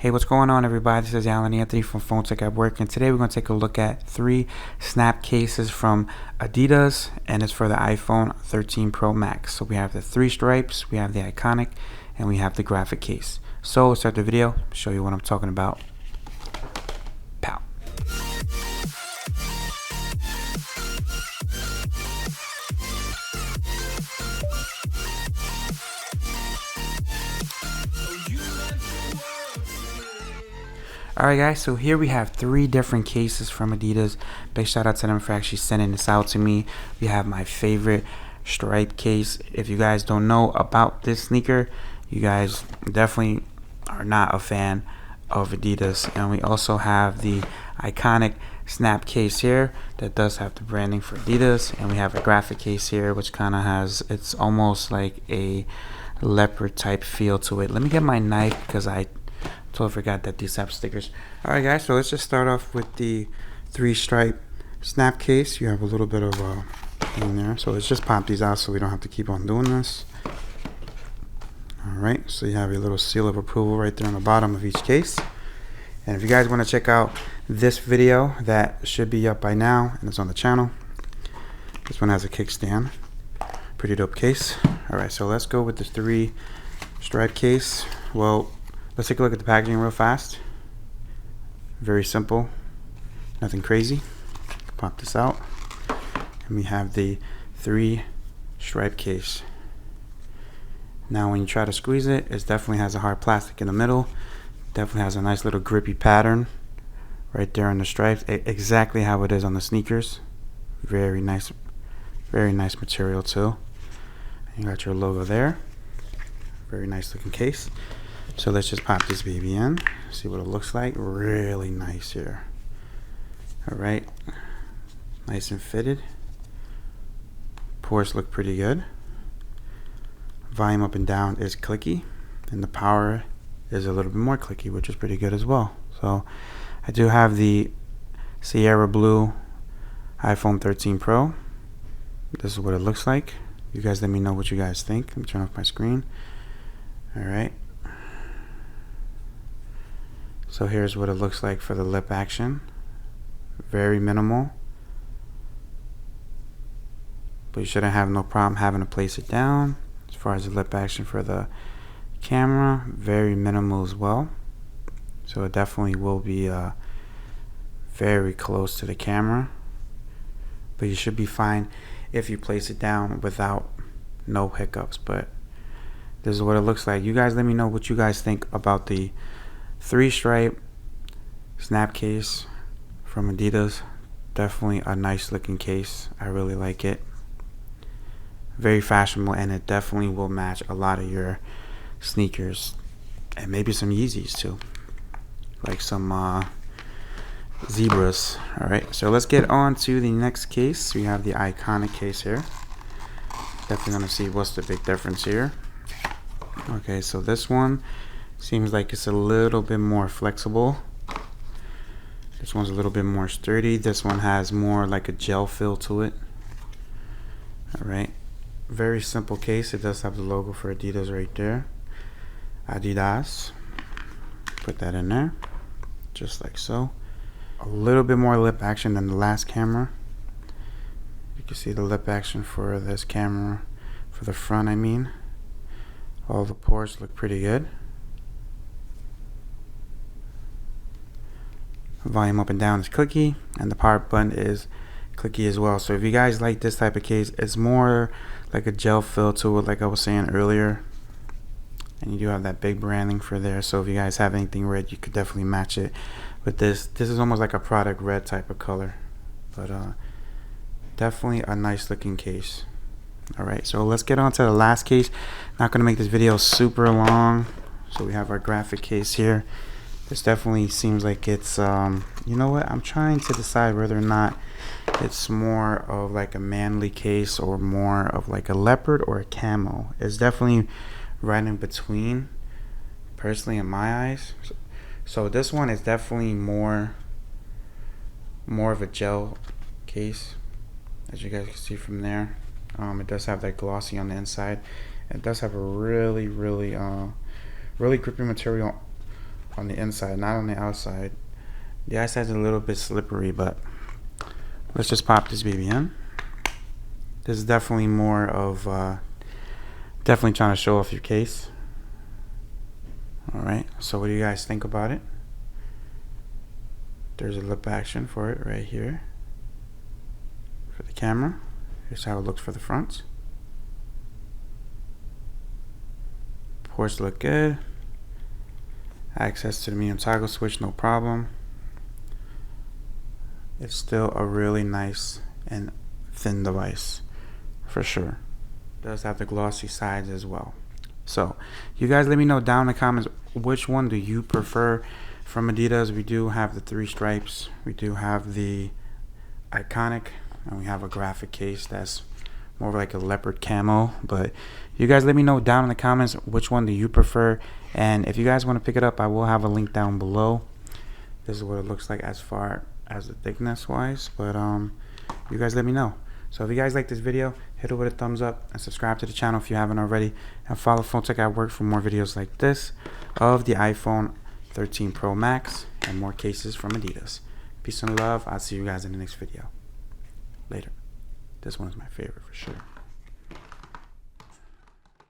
Hey, what's going on, everybody? This is Alan Anthony from Phone Tech at Work, and today we're going to take a look at 3 snap cases from Adidas, and it's for the iPhone 13 Pro Max. So we have the 3 stripes, we have the iconic, and we have the graphic case. So let's start the video, show you what I'm talking about. Pow. Alright guys, so here we have 3 different cases from Adidas. Big shout out to them for actually sending this out to me. We have my favorite stripe case. If you guys don't know about this sneaker, you guys definitely are not a fan of Adidas. And we also have the iconic snap case here that does have the branding for Adidas. And we have a graphic case here which kind of has, it's almost like a leopard type feel to it. Let me get my knife because I totally forgot that these have stickers. Alright guys, so let's just start off with the 3 stripe snap case. You have a little bit of in there, so let's just pop these out so we don't have to keep on doing this. Alright, so you have your little seal of approval right there on the bottom of each case. And if you guys want to check out this video that should be up by now and it's on the channel, this one has a kickstand. Pretty dope case. Alright, so let's go with the 3 stripe case. Well, let's take a look at the packaging real fast. Very simple, nothing crazy. Pop this out, and we have the 3 stripe case. Now when you try to squeeze it, it definitely has a hard plastic in the middle. Definitely has a nice little grippy pattern right there on the stripes, exactly how it is on the sneakers. Very nice material too. You got your logo there. Very nice looking case. So let's just pop this baby in, see what it looks like. Really nice here. Alright, nice and fitted. Pores look pretty good. Volume up and down is clicky, and the power is a little bit more clicky, which is pretty good as well. So I do have the Sierra Blue iPhone 13 Pro. This is what it looks like. You guys let me know what you guys think. Let me turn off my screen. Alright. So here's what it looks like for the lip action. Very minimal, but you shouldn't have no problem having to place it down. As far as the lip action for the camera, very minimal as well. So it definitely will be very close to the camera, but you should be fine if you place it down without no hiccups. But this is what it looks like. You guys let me know what you guys think about the 3 stripe snap case from Adidas. Definitely a nice looking case. I really like it. Very fashionable, and it definitely will match a lot of your sneakers and maybe some Yeezys too, like some zebras. Alright, so let's get on to the next case. We have the iconic case here. Definitely gonna see what's the big difference here. Okay, so this one seems like it's a little bit more flexible. This one's a little bit more sturdy. This one has more like a gel feel to it. Alright, very simple case. It does have the logo for Adidas right there. Adidas. Put that in there, just like so. A little bit more lip action than the last camera. You can see the lip action for this camera, for the front I mean. All the pores look pretty good. Volume up and down is clicky, and the power button is clicky as well. So if you guys like this type of case, it's more like a gel feel to it, like I was saying earlier. And you do have that big branding for there, so if you guys have anything red, you could definitely match it with this. This is almost like a product red type of color, but definitely a nice looking case. Alright, so let's get on to the last case. Not going to make this video super long. So we have our graphic case here. This definitely seems like it's, you know what, I'm trying to decide whether or not it's more of like a manly case or more of like a leopard or a camo. It's definitely right in between, personally, in my eyes. So this one is definitely more of a gel case, as you guys can see from there. It does have that glossy on the inside. It does have a really grippy material on the inside, not on the outside. The outside's a little bit slippery, but let's just pop this baby in. This is definitely more of definitely trying to show off your case. Alright, so what do you guys think about it? There's a lip action for it right here for the camera. Here's how it looks for the front. Ports look good. Access to the medium toggle switch, no problem. It's still a really nice and thin device for sure. It does have the glossy sides as well. So you guys let me know down in the comments, which one do you prefer from Adidas. We do have the 3 stripes, we do have the iconic, and we have a graphic case that's more like a leopard camo. But you guys let me know down in the comments, which one do you prefer, and if you guys want to pick it up, I will have a link down below. This is what it looks like as far as the thickness wise, but you guys let me know. So if you guys like this video, hit it with a thumbs up and subscribe to the channel if you haven't already, and follow Phone Tech at Work for more videos like this of the iPhone 13 Pro Max and more cases from Adidas. Peace and love. I'll see you guys in the next video. Later. This one's my favorite for sure.